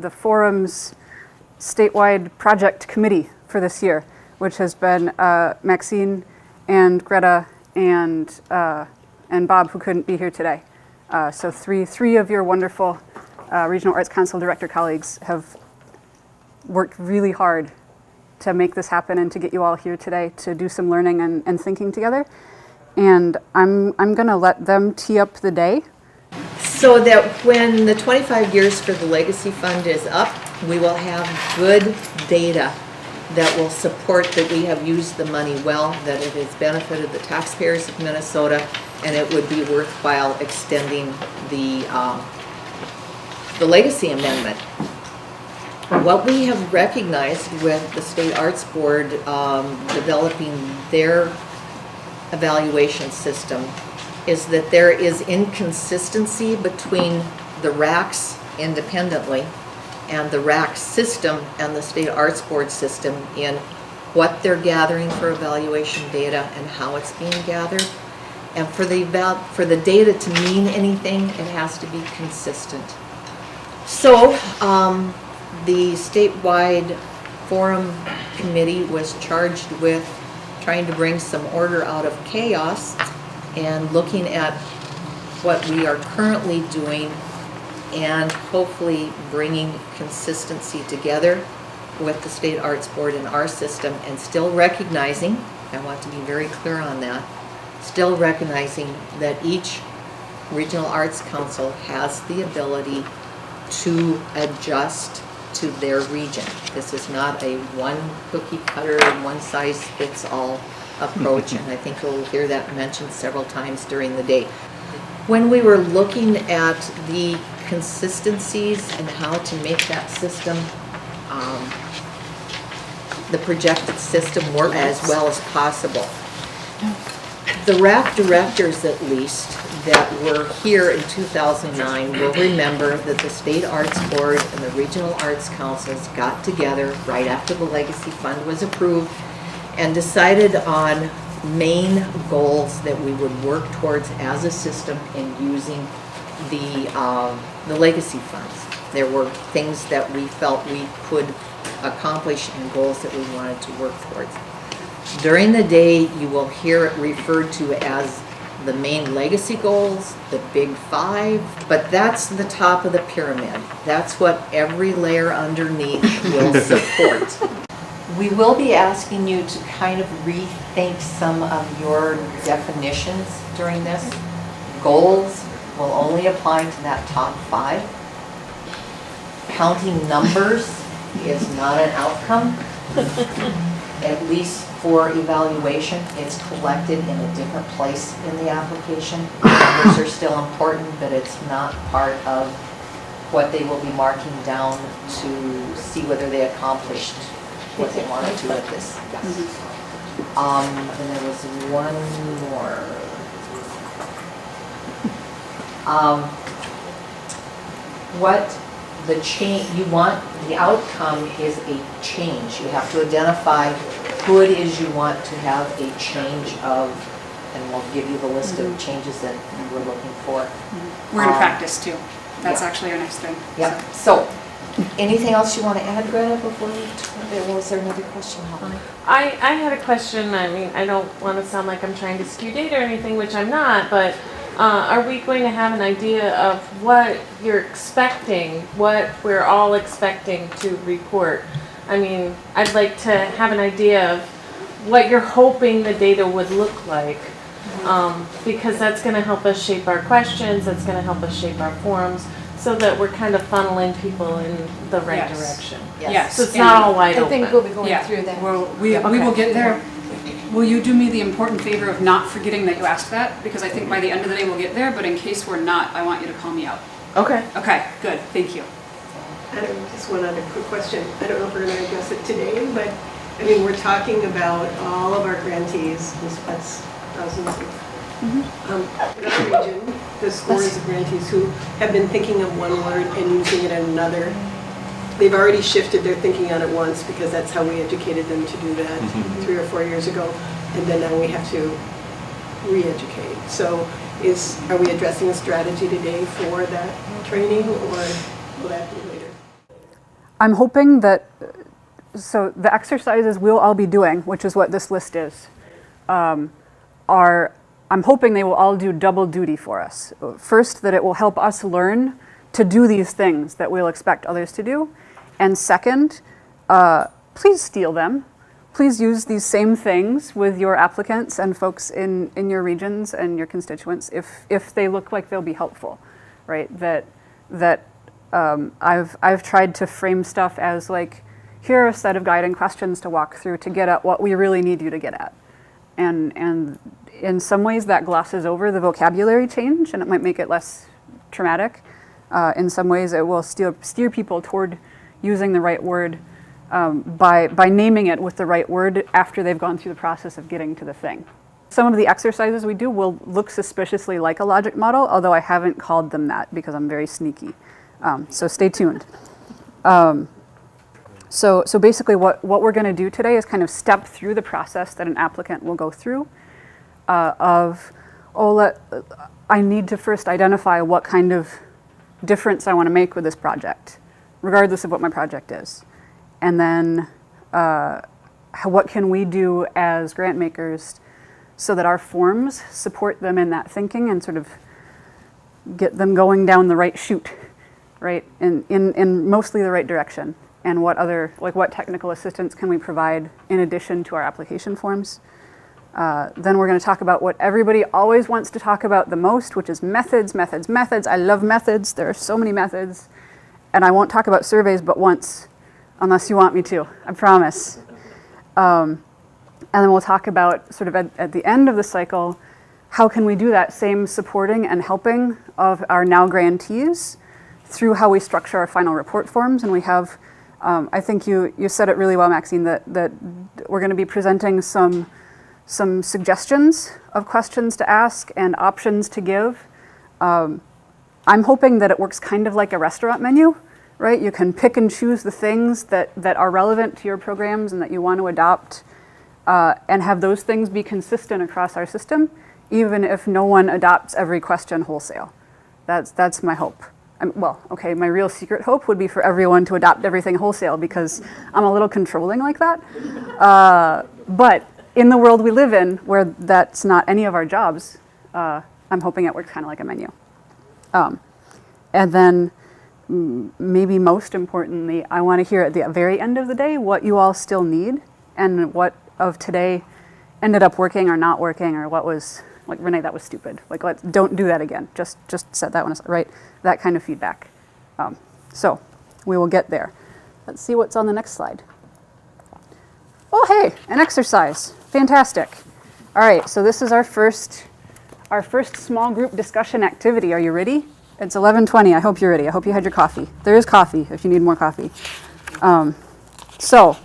the forum's statewide project committee for this year, which has been Maxine and Greta and Bob, who couldn't be here today. So three of your wonderful Regional Arts Council director colleagues have worked really hard to make this happen and to get you all here today to do some learning and thinking together. And I'm gonna let them tee up the day. So that when the 25 years for the Legacy Fund is up, we will have good data that will support that we have used the money well, that it has benefited the taxpayers of Minnesota, and it would be worthwhile extending the Legacy Amendment. What we have recognized with the State Arts Board developing their evaluation system is that there is inconsistency between the RACs independently and the RAC system and the State Arts Board system in what they're gathering for evaluation data and how it's being gathered. And for the data to mean anything, it has to be consistent. So the statewide forum committee was charged with trying to bring some order out of chaos and looking at what we are currently doing and hopefully bringing consistency together with the State Arts Board and our system, and still recognizing, I want to be very clear on that, still recognizing that each Regional Arts Council has the ability to adjust to their region. This is not a one cookie cutter, one size fits all approach, and I think you'll hear that mentioned several times during the day. When we were looking at the consistencies and how to make that system, the projected system work as well as possible. The RAC directors, at least, that were here in 2009 will remember that the State Arts Board and the Regional Arts Councils got together right after the Legacy Fund was approved and decided on main goals that we would work towards as a system in using the Legacy funds. There were things that we felt we could accomplish and goals that we wanted to work towards. During the day, you will hear it referred to as the main legacy goals, the big five, but that's the top of the pyramid. That's what every layer underneath will support. We will be asking you to kind of rethink some of your definitions during this. Goals will only apply to that top five. Counting numbers is not an outcome. At least for evaluation, it's collected in a different place in the application. Numbers are still important, but it's not part of what they will be marking down to see whether they accomplished what they wanted to with this. And there was one more. What the change you want, the outcome is a change. You have to identify who it is you want to have a change of, and we'll give you the list of changes that you were looking for. We're in practice too. That's actually our next thing. Yeah. So, anything else you want to add, Greta, before we, was there another question? I had a question. I mean, I don't want to sound like I'm trying to skew data or anything, which I'm not, but are we going to have an idea of what you're expecting, what we're all expecting to report? I mean, I'd like to have an idea of what you're hoping the data would look like, because that's going to help us shape our questions, that's going to help us shape our forums, so that we're kind of funneling people in the right direction. Yes. So it's not all wide open. I think we'll be going through that. We will get there. Will you do me the important favor of not forgetting that you asked that? Because I think by the end of the day we'll get there, but in case we're not, I want you to call me out. Okay. Okay, good, thank you. Just one other quick question. I don't know if we're going to address it today, but I mean, we're talking about all of our grantees, that's thousands of, in our region, the scores of grantees who have been thinking of one word and using it in another. They've already shifted their thinking on it once because that's how we educated them to do that 3 or 4 years ago, and then now we have to re-educate. So are we addressing a strategy today for that training, or will that be later? I'm hoping that, so the exercises we'll all be doing, which is what this list is, I'm hoping they will all do double duty for us. First, that it will help us learn to do these things that we'll expect others to do. And second, please steal them. Please use these same things with your applicants and folks in your regions and your constituents if they look like they'll be helpful, right? I've tried to frame stuff as like, here are a set of guiding questions to walk through to get at what we really need you to get at. And in some ways that glosses over the vocabulary change and it might make it less traumatic. In some ways it will steer people toward using the right word by naming it with the right word after they've gone through the process of getting to the thing. Some of the exercises we do will look suspiciously like a logic model, although I haven't called them that because I'm very sneaky. So stay tuned. So basically what we're going to do today is kind of step through the process that an applicant will go through I need to first identify what kind of difference I want to make with this project, regardless of what my project is. And then what can we do as grant makers so that our forms support them in that thinking and sort of get them going down the right chute, right, in mostly the right direction. And what technical assistance can we provide in addition to our application forms? Then we're going to talk about what everybody always wants to talk about the most, which is methods. I love methods. There are so many methods. And I won't talk about surveys but once, unless you want me to, I promise. And then we'll talk about sort of at the end of the cycle, how can we do that same supporting and helping of our now grantees through how we structure our final report forms. And we have, I think you said it really well, Maxine, that we're going to be presenting some suggestions of questions to ask and options to give. I'm hoping that it works kind of like a restaurant menu, right? You can pick and choose the things that are relevant to your programs and that you want to adopt, and have those things be consistent across our system, even if no one adopts every question wholesale. That's my hope. My real secret hope would be for everyone to adopt everything wholesale because I'm a little controlling like that. But in the world we live in, where that's not any of our jobs, I'm hoping it works kind of like a menu. And then maybe most importantly, I want to hear at the very end of the day what you all still need and what of today ended up working or not working, or what was, like, Renae, that was stupid. Like, don't do that again. Just set that one aside, right? That kind of feedback. So we will get there. Let's see what's on the next slide. Oh, hey, an exercise. Fantastic. All right, so this is our first small group discussion activity. Are you ready? It's 11:20. I hope you're ready. I hope you had your coffee. There is coffee if you need more coffee. So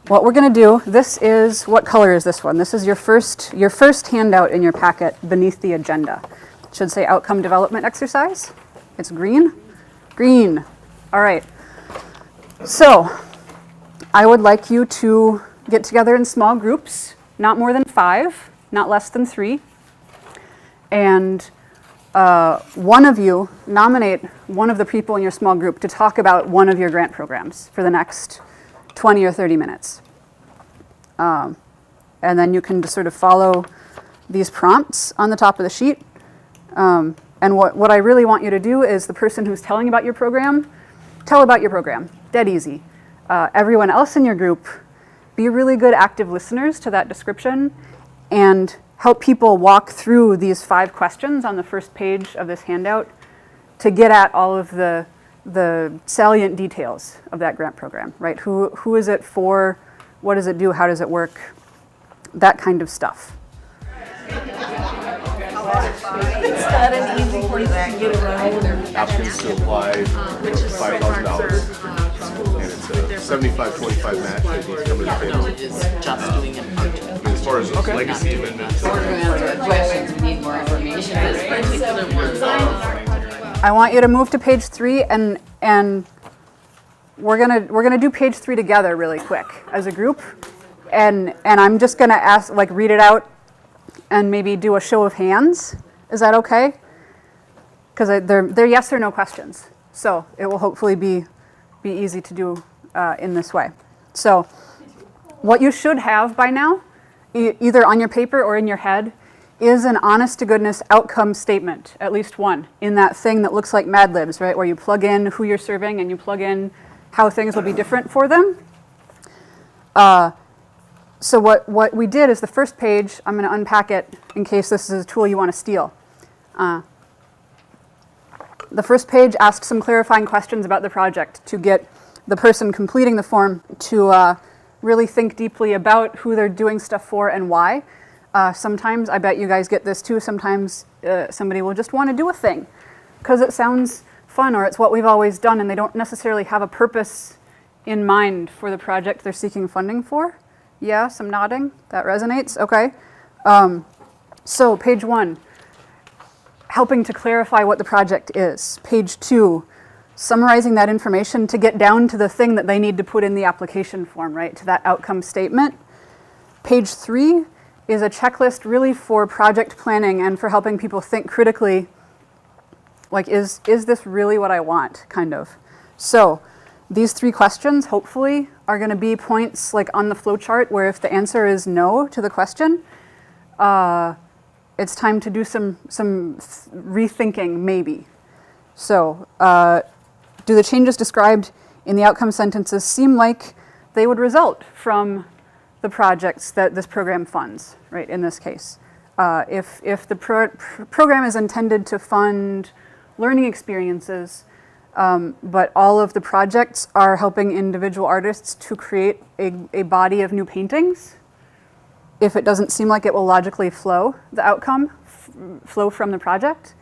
what we're going to do, this is, what color is this one? This is your first handout in your packet beneath the agenda. It should say outcome development exercise. It's green. Green. All right. So I would like you to get together in small groups, not more than 5, not less than 3. And one of you nominate one of the people in your small group to talk about one of your grant programs for the next 20 or 30 minutes. And then you can just sort of follow these prompts on the top of the sheet. And what I really want you to do is the person who's telling about your program, tell about your program. Dead easy. Everyone else in your group, be really good active listeners to that description and help people walk through these 5 questions on the first page of this handout to get at all of the salient details of that grant program, right? Who is it for? What does it do? How does it work? That kind of stuff. It's not an easy place to get around. Applicants to apply for $5,000. And it's a 75-25 match. I think coming to the table. It's just doing it part. As far as legacy amendments. We're going to answer questions, we need more information. I want you to move to page 3 and we're gonna do page 3 together really quick as a group. And I'm just gonna ask, read it out and maybe do a show of hands. Is that okay? Because they're yes or no questions. So it will hopefully be be easy to do in this way. So what you should have by now, either on your paper or in your head, is an honest-to-goodness outcome statement, at least one, in that thing that looks like Mad Libs, right, where you plug in who you're serving and you plug in how things will be different for them. So what we did is the first page, I'm going to unpack it in case this is a tool you want to steal. The first page asks some clarifying questions about the project to get the person completing the form to really think deeply about who they're doing stuff for and why. Sometimes, I bet you guys get this too, sometimes somebody will just want to do a thing because it sounds fun or it's what we've always done and they don't necessarily have a purpose in mind for the project they're seeking funding for. Yeah, some nodding, that resonates, okay. So page 1, helping to clarify what the project is. Page 2, summarizing that information to get down to the thing that they need to put in the application form, right, to that outcome statement. Page 3 is a checklist really for project planning and for helping people think critically, like, is this really what I want, kind of. So these 3 questions, hopefully, are going to be points like on the flow chart where if the answer is no to the question, it's time to do some rethinking, maybe. So do the changes described in the outcome sentences seem like they would result from the projects that this program funds, right, in this case? If the program is intended to fund learning experiences, but all of the projects are helping individual artists to create a body of new paintings, if it doesn't seem like it will logically flow, the outcome, flow from the project,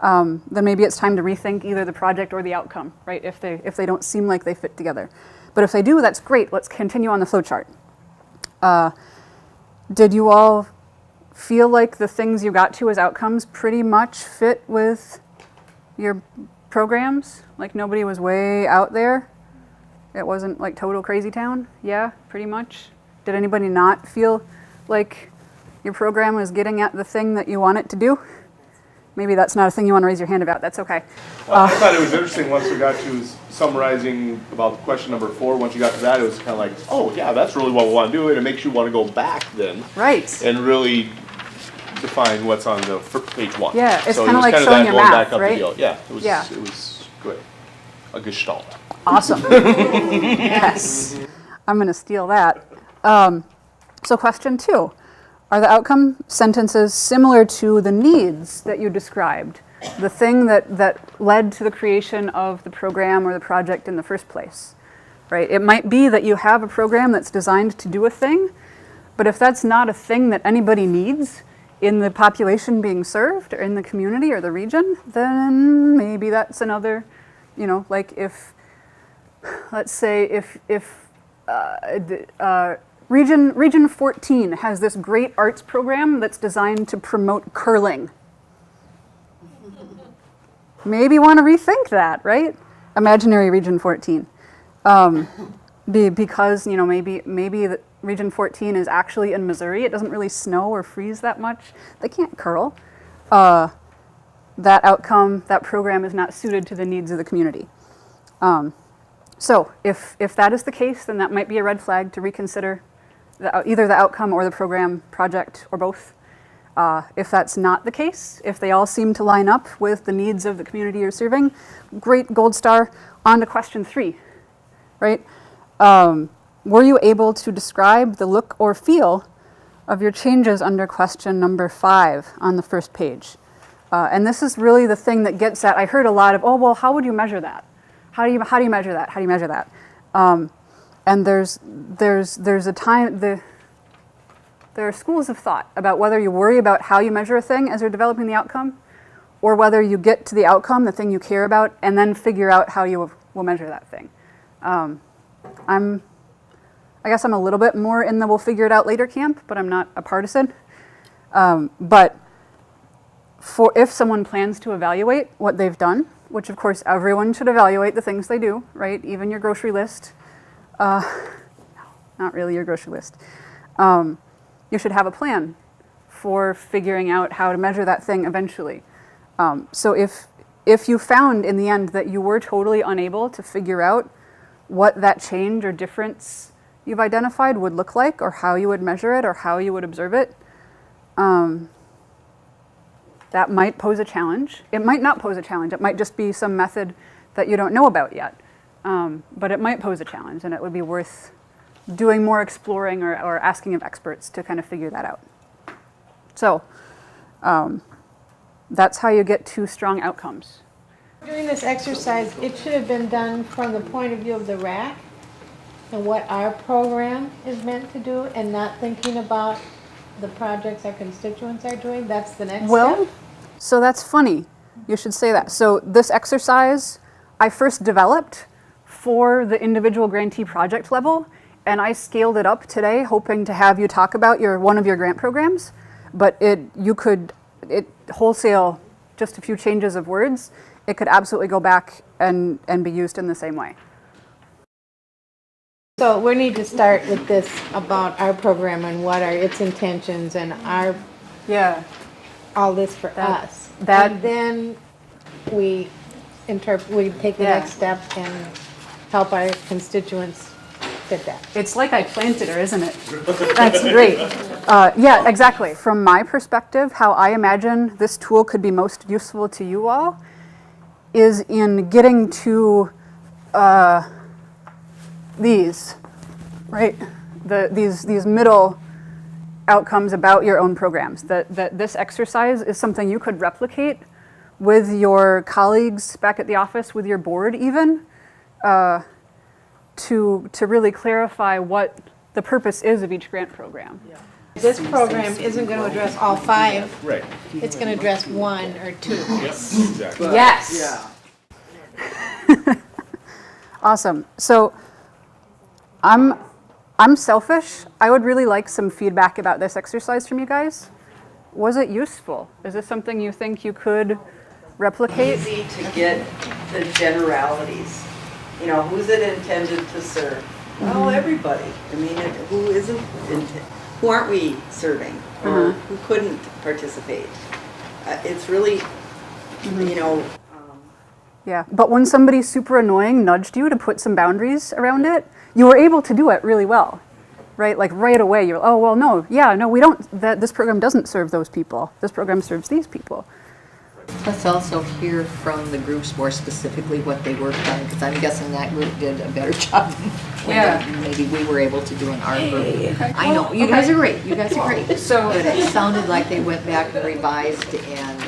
then maybe it's time to rethink either the project or the outcome, right, if they don't seem like they fit together. But if they do, that's great. Let's continue on the flow chart. Did you all feel like the things you got to as outcomes pretty much fit with your programs? Like nobody was way out there? It wasn't like total crazy town? Yeah, pretty much. Did anybody not feel like your program was getting at the thing that you want it to do? Maybe that's not a thing you want to raise your hand about. That's okay. I thought it was interesting once we got to summarizing about question number 4. Once you got to that, it was kind of like, oh yeah, that's really what we want to do, and it makes you want to go back then, Right. and really define what's on the page 1. Yeah, it's so kind of like that showing your going math, back up right? the deal. Yeah, it was. Yeah. It was good. A gestalt. Awesome. Yes. I'm going to steal that. So question 2. Are the outcome sentences similar to the needs that you described? The thing that led to the creation of the program or the project in the first place, right? It might be that you have a program that's designed to do a thing, but if that's not a thing that anybody needs in the population being served or in the community or the region, then maybe that's another, like if, let's say if Region 14 has this great arts program that's designed to promote curling. Maybe want to rethink that, right? Imaginary Region 14. Because, maybe the Region 14 is actually in Missouri. It doesn't really snow or freeze that much. They can't curl. That outcome, that program is not suited to the needs of the community. So if that is the case, then that might be a red flag to reconsider either the outcome or the program, project, or both. If that's not the case, if they all seem to line up with the needs of the community you're serving, great, gold star. On to question 3, right? Were you able to describe the look or feel of your changes under question number 5 on the first page? And this is really the thing that gets at, I heard a lot of, oh, well, how would you measure that? How do you measure that? How do you measure that? And there's a time, there are schools of thought about whether you worry about how you measure a thing as you're developing the outcome, or whether you get to the outcome, the thing you care about, and then figure out how you will measure that thing. I guess I'm a little bit more in the we'll figure it out later camp, but I'm not a partisan. But if someone plans to evaluate what they've done, which of course everyone should evaluate the things they do, right? Even your grocery list. No, not really your grocery list. You should have a plan for figuring out how to measure that thing eventually. So if you found in the end that you were totally unable to figure out what that change or difference you've identified would look like, or how you would measure it, or how you would observe it. That might pose a challenge. It might not pose a challenge. It might just be some method that you don't know about yet. But it might pose a challenge, and it would be worth doing more exploring or asking of experts to kind of figure that out. So that's how you get two strong outcomes. During this exercise, it should have been done from the point of view of the RAC and what our program is meant to do, and not thinking about the projects our constituents are doing. That's the next Well, step. so that's funny. You should say that. So this exercise I first developed for the individual grantee project level, and I scaled it up today, hoping to have you talk about one of your grant programs. But it wholesale, just a few changes of words, it could absolutely go back and be used in the same way. So we need to start with this about our program and what are its intentions and our, Yeah. all this for That- us. that- And then we take the Yeah. next step and help our constituents fit that. It's like I planted her, isn't it? That's great. Yeah, exactly. From my perspective, how I imagine this tool could be most useful to you all is in getting to these, right? These middle outcomes about your own programs. That this exercise is something you could replicate with your colleagues back at the office, with your board even, to really clarify what the purpose is of each grant program. This program isn't going to address all 5. Right. It's going to address 1 or 2. Yes, exactly. Yes. Awesome. So I'm selfish. I would really like some feedback about this exercise from you guys. Was it useful? Is this something you think you could replicate? Easy to get the generalities. You know, who's it intended to serve? Well, everybody. I mean, who aren't we serving? Or who couldn't participate? It's really, you know, Yeah, but when somebody super annoying nudged you to put some boundaries around it, you were able to do it really well, right? Like right away, you're, oh, well, no, we don't, this program doesn't serve those people. This program serves these people. Let's also hear from the groups more specifically what they worked on, because I'm guessing that group did a better job than maybe we were able to do in our group. I know, you guys are great, you guys are great. So- But it sounded like they went back and revised and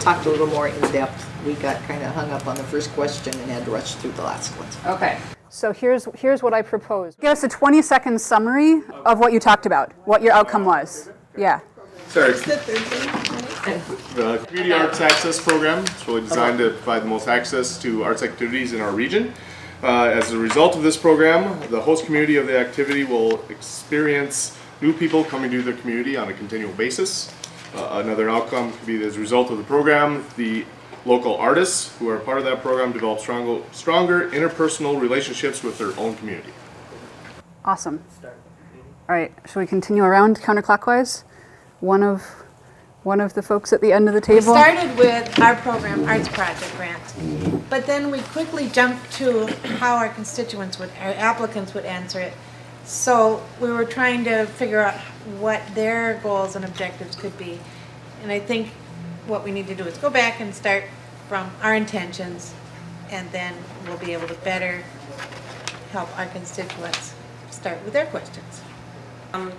talked a little more in depth. We got kind of hung up on the first question and had to rush through the last one. Okay. So here's what I propose. Give us a 20-second summary of what you talked about, what your outcome was. Yeah. Sorry. The Community Arts Access Program is really designed to provide the most access to arts activities in our region. As a result of this program, the host community of the activity will experience new people coming to the community on a continual basis. Another outcome could be as a result of the program, the local artists who are part of that program develop stronger interpersonal relationships with their own community. Awesome. All right. Shall we continue around counterclockwise? One of the folks at the end of the We table. started with our program, Arts Project Grant, but then we quickly jumped to how our constituents our applicants would answer it. So we were trying to figure out what their goals and objectives could be. And I think what we need to do is go back and start from our intentions, and then we'll be able to better help our constituents start with their questions.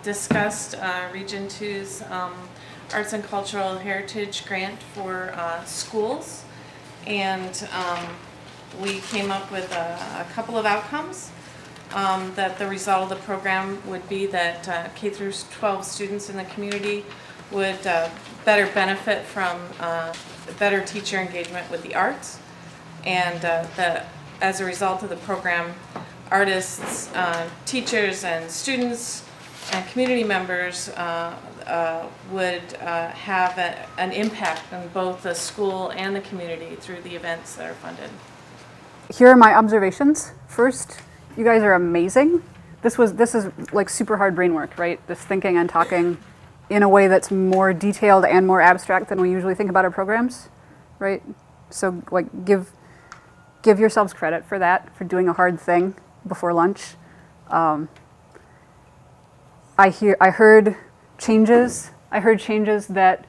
Discussed Region 2's Arts and Cultural Heritage Grant for schools, and we came up with a couple of outcomes. That the result of the program would be that K through 12 students in the community would better benefit from better teacher engagement with the arts, and that as a result of the program, artists, teachers, and students and community members would have an impact on both the school and the community through the events that are funded. Here are my observations. First, you guys are amazing. This is like super hard brain work, right? This thinking and talking in a way that's more detailed and more abstract than we usually think about our programs, right? So like give give yourselves credit for that, for doing a hard thing before lunch. I heard changes that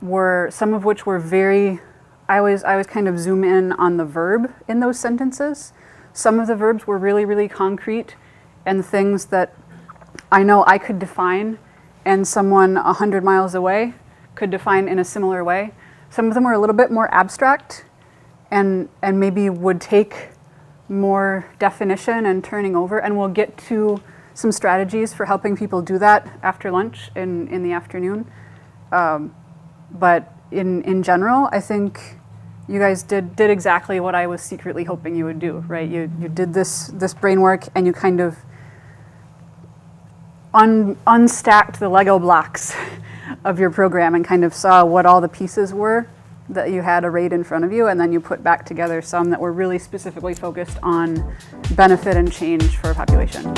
were, some of which were very, I always kind of zoom in on the verb in those sentences. Some of the verbs were really, really concrete and things that I know I could define and someone 100 miles away could define in a similar way. Some of them were a little bit more abstract and maybe would take more definition and turning over, and we'll get to some strategies for helping people do that after lunch in the afternoon. But in general, I think you guys did exactly what I was secretly hoping you would do, right? You did this brain work and you kind of unstacked the Lego blocks of your program and kind of saw what all the pieces were that you had arrayed in front of you, and then you put back together some that were really specifically focused on benefit and change for a population.